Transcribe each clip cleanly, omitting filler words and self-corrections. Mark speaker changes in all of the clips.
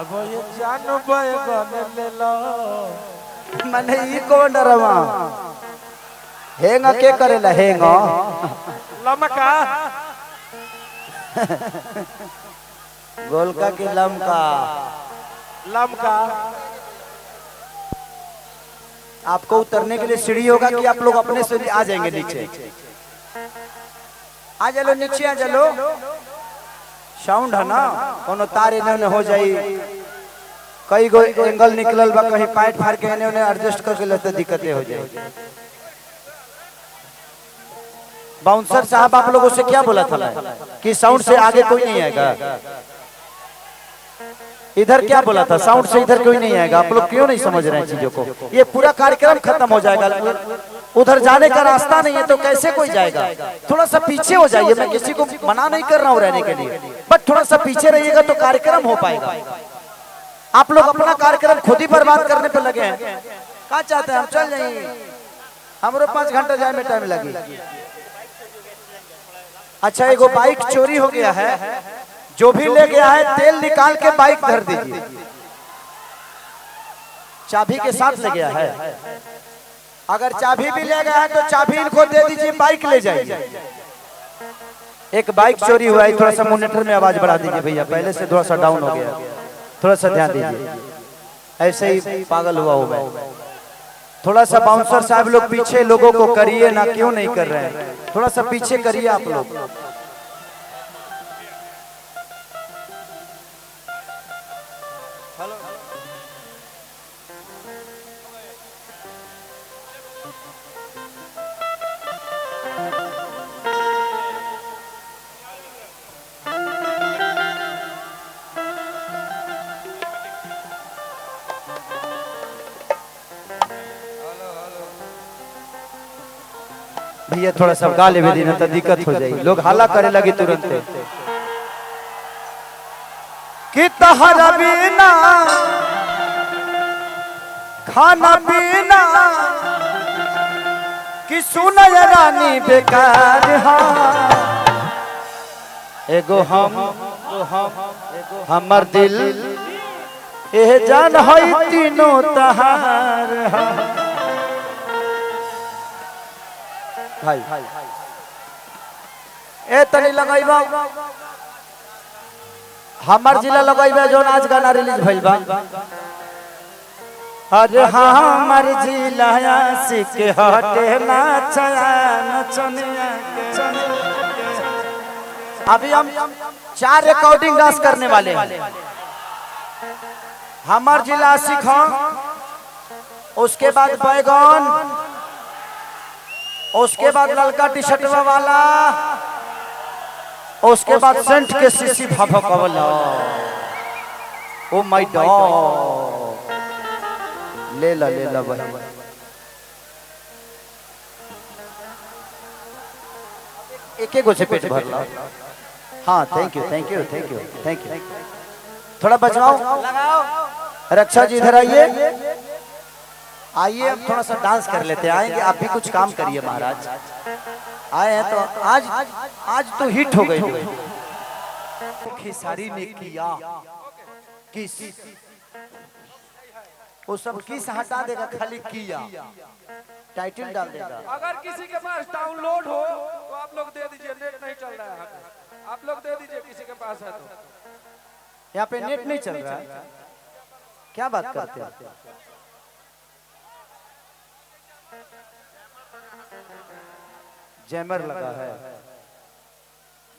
Speaker 1: अब ये जानो बैगन ले लो
Speaker 2: मने ई कौन डरवा हेंगा के करेला हेंगा
Speaker 1: लमका
Speaker 2: गोलका की लमका
Speaker 1: लमका।
Speaker 2: आपको उतरने के लिए सीढ़ी होगा कि आप लोग अपने से आ जाएंगे नीचे? आ चलो नीचे आ चलो। साउंड है ना कोनो तार इन्हें हो जाई कई गो एंगल निकलल बा कहीं पाइट फाड़ के इन्हें उन्हें एडजस्ट करके लेते दिक्कतें हो जाए। बाउंसर साहब आप लोगों से क्या बोला था कि साउंड से आगे कोई नहीं आएगा? इधर क्या बोला था? साउंड से इधर कोई नहीं आएगा। आप लोग क्यों नहीं समझ रहे हैं चीजों को? ये पूरा कार्यक्रम खत्म हो जाएगा, उधर जाने का रास्ता नहीं है तो कैसे कोई जाएगा? थोड़ा सा पीछे हो जाइए। मैं किसी को मना नहीं कर रहा हूँ रहने के लिए, बट थोड़ा सा पीछे रहिएगा तो कार्यक्रम हो पाएगा। आप लोग अपना कार्यक्रम खुद ही बर्बाद करने पे लगे हैं। क्या चाहते हैं हम चल जाएंगे? हमारे 5 घंटा जाए में टाइम लगी। अच्छा एगो बाइक चोरी हो गया है, जो भी ले गया है तेल निकाल के बाइक धर दीजिए। चाबी के साथ ले गया है, अगर चाबी भी ले गया है तो चाबी इनको दे दीजिए, बाइक ले जाइए। एक बाइक चोरी हुआ है, थोड़ा सा मॉनिटर में आवाज बढ़ा दीजिए भैया, पहले से थोड़ा सा डाउन हो गया, थोड़ा सा ध्यान दीजिए। ऐसे ही पागल हुआ होगा। थोड़ा सा बाउंसर साहब लोग पीछे लोगों को करिए ना, क्यों नहीं कर रहे हैं? थोड़ा सा पीछे करिए आप लोग। भैया थोड़ा सा गा ले देना तो दिक्कत हो जाएगी, लोग हल्ला करे लगे तुरंत। कि तहरा बिना खाना पीना कि सुनय रानी बेकार एगो हम हमर दिल एह जान है तीनों तहार भाई। ए तनी लगाइबा हमार जिला लगाइबा जो आज गाना रिलीज भइल बा। अरे हमार जिला सिक हटे नाचया नचनिया अभी हम 4 रिकॉर्डिंग डांस करने वाले हैं। हमार जिला सिख, उसके बाद बैगन, उसके बाद ललका टी शर्ट वाला, उसके बाद सेंट के सीसी भभक वाला। ओ माय गॉड, ले ला भाई। एक गो से पेट भर ला। हाँ थैंक यू। थोड़ा बचाओ, रक्षा जी इधर आइए। आइए अब थोड़ा सा डांस कर लेते हैं। आएंगे आप भी कुछ काम करिए महाराज। आए हैं तो आज तो हिट हो गई। खेसारी ने किया किस, वो सब किस हटा देगा, खाली किया टाइटल डाल देगा।
Speaker 1: अगर किसी के पास डाउनलोड हो तो आप लोग दे दीजिए, नेट नहीं चल रहा है, आप लोग दे दीजिए किसी के पास है तो।
Speaker 2: यहाँ पे नेट नहीं चल रहा है, क्या बात करते हैं? जैमर लगा है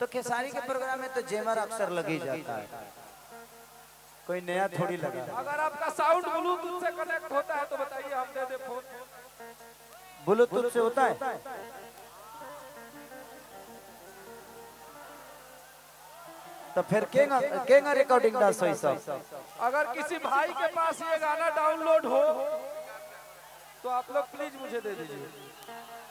Speaker 2: तो खेसारी के प्रोग्राम में तो जैमर अक्सर लग ही जाता है, कोई नया थोड़ी लगा।
Speaker 1: अगर आपका साउंड ब्लूटूथ से कनेक्ट होता है तो बताइए, हम दे दे फोन।
Speaker 2: ब्लूटूथ से होता है तो फिर केगा रिकॉर्डिंग डांस होई सब।
Speaker 1: अगर किसी भाई के पास ये गाना डाउनलोड हो तो आप लोग प्लीज मुझे दे दीजिए।